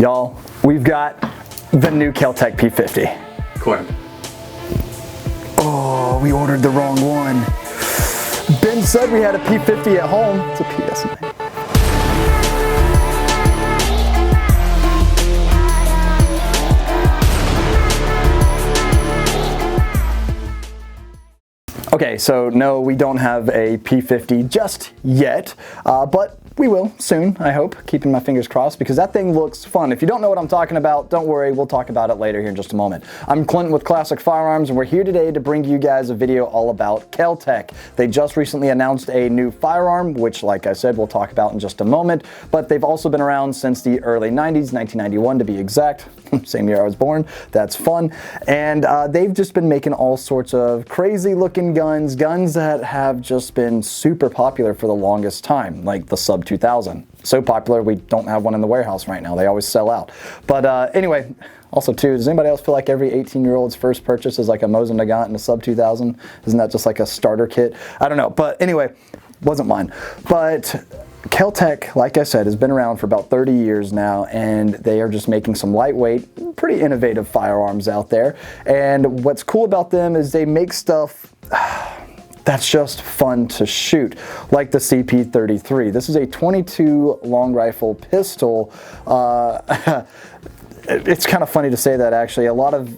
Y'all, we've got the new Kel-Tec P50. Correct. Oh, we ordered the wrong one. Ben said we had a P50 at home. It's a PS9. Okay, so no, we don't have a P50 just yet, but we will soon, I hope, keeping my fingers crossed, because that thing looks fun. If you don't know what I'm talking about, don't worry, we'll talk about it later here in just a moment. I'm Clinton with Classic Firearms, and we're here today to bring you guys a video all about Kel-Tec. They just recently announced a new firearm, which, like I said, we'll talk about in just a moment, but they've also been around since the early 90s, 1991 to be exact. Same year I was born. That's fun. And they've just been making all sorts of crazy looking guns that have just been super popular for the longest time, like the Sub 2000. So popular we don't have one in the warehouse right now. They always sell out. But anyway, also too, does anybody else feel like every 18-year-old's first purchase is like a Mosin Nagant and a Sub 2000? Isn't that just like a starter kit? I don't know. But anyway, wasn't mine. But Kel-Tec, like I said, has been around for about 30 years now, and they are just making some lightweight, pretty innovative firearms out there. And what's cool about them is they make stuff that's just fun to shoot, like the CP33. This is a 22 long rifle pistol. It's kind of funny to say that, actually.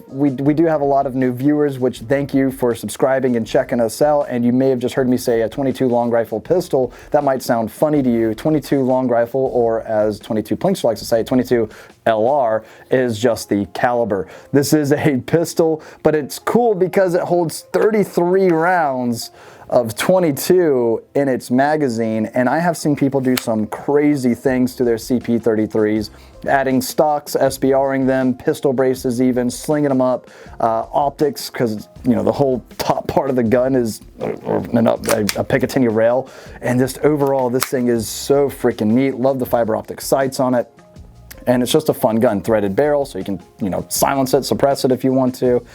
We do have a lot of new viewers, which thank you for subscribing and checking us out. And you may have just heard me say a 22 long rifle pistol. That might sound funny to you. 22 long rifle, or as 22 Plinkster likes to say, 22 LR, is just the caliber. This is a pistol, but it's cool because it holds 33 rounds of 22 in its magazine, and I have seen people do some crazy things to their CP33s, adding stocks, SBRing them, pistol braces even, slinging them up, optics, because you know the whole top part of the gun is a Picatinny rail, and just overall this thing is so freaking neat. Love the fiber optic sights on it, and it's just a fun gun. Threaded barrel, so you can silence it, suppress it if you want to.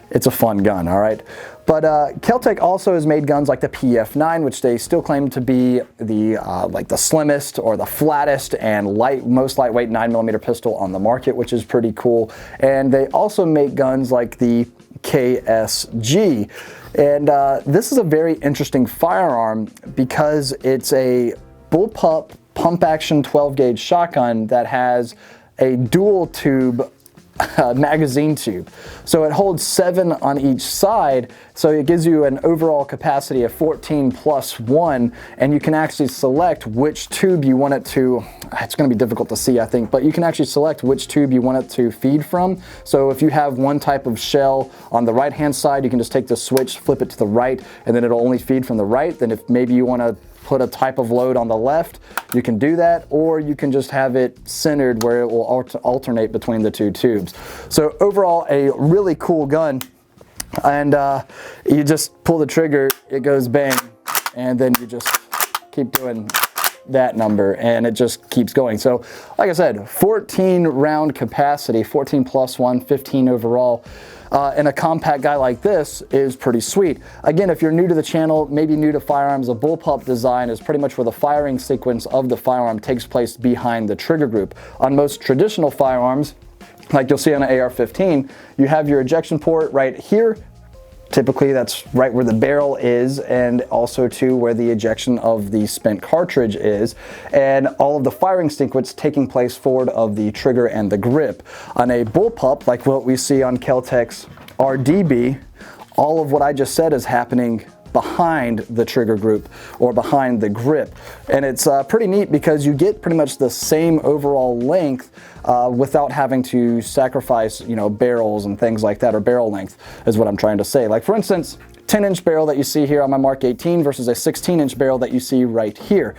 It's a fun gun, all right? But Kel-Tec also has made guns like the PF9, which they still claim to be the like the slimmest or the flattest and most lightweight 9mm pistol on the market, which is pretty cool. And they also make guns like the KSG. And this is a very interesting firearm because it's a bullpup pump action 12 gauge shotgun that has a dual tube magazine tube. So it holds 7 on each side, so it gives you an overall capacity of 14 plus 1, and you can actually select which tube you want it to. It's going to be difficult to see, I think, but you can actually select which tube you want it to feed from. So if you have one type of shell on the right hand side, you can just take the switch, flip it to the right, and then it'll only feed from the right. Then if maybe you want to put a type of load on the left, you can do that, or you can just have it centered where it will alternate between the two tubes. So overall, a really cool gun, and you just pull the trigger, it goes bang, and then you just keep doing that number, and it just keeps going. So like I said, 14 round capacity, 14 plus 1, 15 overall. And a compact guy like this is pretty sweet. Again, if you're new to the channel, maybe new to firearms, a bullpup design is pretty much where the firing sequence of the firearm takes place behind the trigger group. On most traditional firearms, like you'll see on an AR-15, you have your ejection port right here. Typically that's right where the barrel is, and also too where the ejection of the spent cartridge is, and all of the firing sequence taking place forward of the trigger and the grip. On a bullpup, like what we see on Kel-Tec's RDB, all of what I just said is happening behind the trigger group or behind the grip, and it's pretty neat because you get pretty much the same overall length without having to sacrifice barrels and things like that, or barrel length is what I'm trying to say. Like for instance, 10-inch barrel that you see here on my Mark 18 versus a 16-inch barrel that you see right here.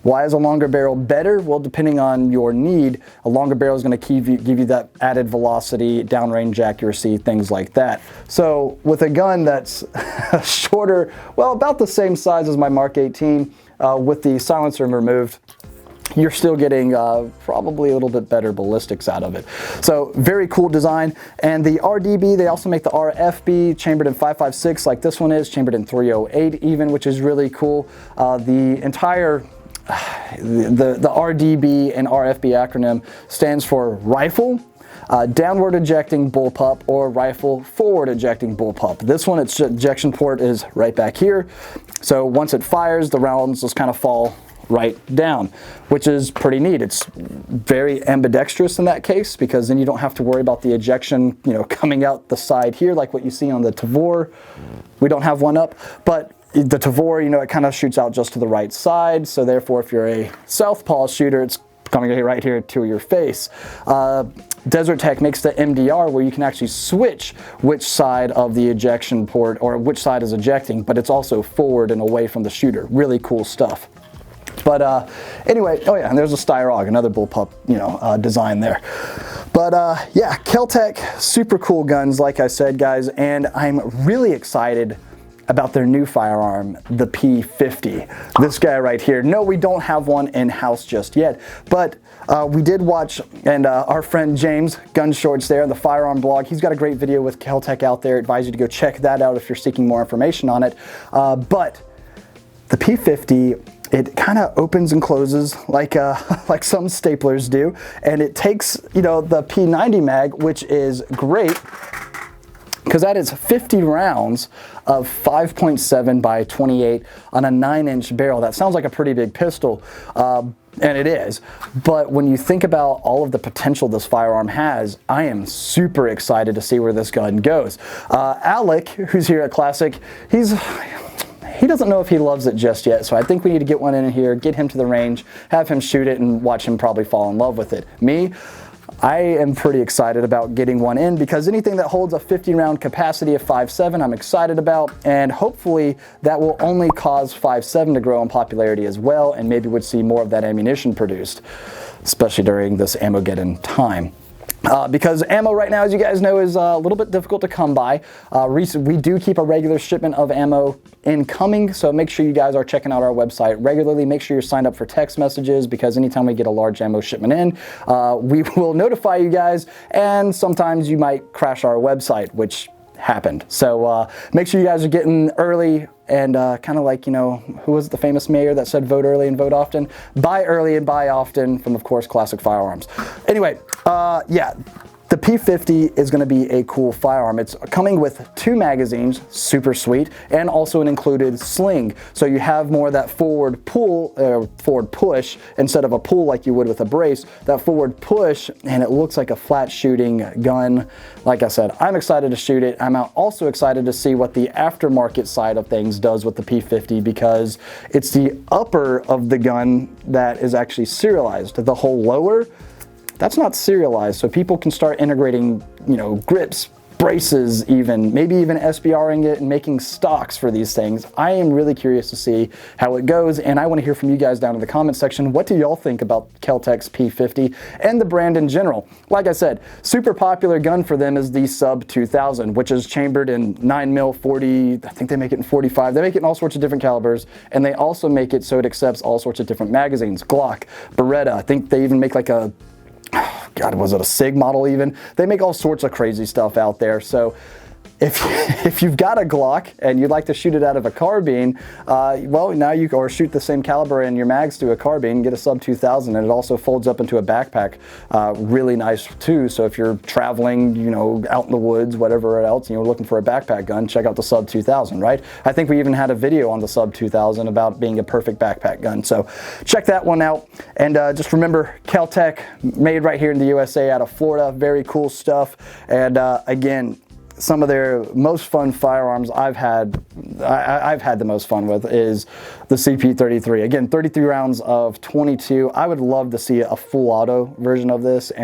Why is a longer barrel better? Well, depending on your need, a longer barrel is going to give you that added velocity, downrange accuracy, things like that. So with a gun that's shorter, well, about the same size as my Mark 18, with the silencer removed, you're still getting probably a little bit better ballistics out of it. So very cool design. And the RDB, they also make the RFB, chambered in 5.56 like this one is, chambered in 308 even, which is really cool. The entire the RDB and RFB acronym stands for rifle, downward ejecting bullpup, or rifle forward ejecting bullpup. This one, its ejection port is right back here. So once it fires, the rounds just kind of fall right down, which is pretty neat. It's very ambidextrous in that case, because then you don't have to worry about the ejection, you know, coming out the side here like what you see on the Tavor. We don't have one up, but the Tavor, you know, it kind of shoots out just to the right side. So therefore, if you're a southpaw shooter, it's coming right here to your face. Desert Tech makes the MDR, where you can actually switch which side of the ejection port, or which side is ejecting, but it's also forward and away from the shooter. Really cool stuff. But anyway, oh yeah, and there's a Styrog, another bullpup, you know, design there. But yeah, Kel-Tec, super cool guns, like I said, guys, and I'm really excited about their new firearm, the P50. This guy right here. No, we don't have one in-house just yet, but we did watch, and our friend James, Gun Shorts there, the firearm blog, he's got a great video with Kel-Tec out there. I advise you to go check that out if you're seeking more information on it. But the P50, it kind of opens and closes like like some staplers do, and it takes, you know, the P90 mag, which is great, because that is 50 rounds of 5.7 by 28 on a 9-inch barrel. That sounds like a pretty big pistol, and it is. But when you think about all of the potential this firearm has, I am super excited to see where this gun goes. Alec, who's here at Classic, he doesn't know if he loves it just yet, so I think we need to get one in here, get him to the range, have him shoot it, and watch him probably fall in love with it. Me, I am pretty excited about getting one in, because anything that holds a 50-round capacity of 5.7 I'm excited about, and hopefully that will only cause 5.7 to grow in popularity as well, and maybe we'd see more of that ammunition produced, especially during this Ammogeddon time. Because ammo right now, as you guys know, is a little bit difficult to come by. We do keep a regular shipment of ammo incoming, so make sure you guys are checking out our website regularly. Make sure you're signed up for text messages, because anytime we get a large ammo shipment in, we will notify you guys, and sometimes you might crash our website, which happened. So make sure you guys are getting early, and kind of like, you know, who was the famous mayor that said vote early and vote often? Buy early and buy often, from, of course, Classic Firearms. Anyway, yeah, the P50 is going to be a cool firearm. It's coming with 2 magazines, super sweet, and also an included sling. So you have more of that forward pull, forward push, instead of a pull like you would with a brace, that forward push, and it looks like a flat shooting gun. Like I said, I'm excited to shoot it. I'm also excited to see what the aftermarket side of things does with the P50, because it's the upper of the gun that is actually serialized. The whole lower, that's not serialized, so people can start integrating, you know, grips, braces, maybe even SBRing it and making stocks for these things. I am really curious to see how it goes, and I want to hear from you guys down in the comment section. What do y'all think about Kel-Tec's P50 and the brand in general? Like I said, super popular gun for them is the Sub 2000, which is chambered in 9mm, 40, I think they make it in 45. They make it in all sorts of different calibers, and they also make it so it accepts all sorts of different magazines. Glock, Beretta, I think they even make like a, God, was it a SIG model even? They make all sorts of crazy stuff out there. So if you've got a Glock and you'd like to shoot it out of a carbine, well, now you or shoot the same caliber in your mags to a carbine, get a Sub 2000, and it also folds up into a backpack. Really nice too. So if you're traveling, you know, out in the woods, whatever else, and you're looking for a backpack gun, check out the Sub 2000, right? I think we even had a video on the Sub 2000 about being a perfect backpack gun. So check that one out. And just remember, Kel-Tec, made right here in the USA out of Florida. Very cool stuff. And again, some of their most fun firearms I've had the most fun with is the CP33. Again, 33 rounds of 22. I would love to see a full auto version of this, and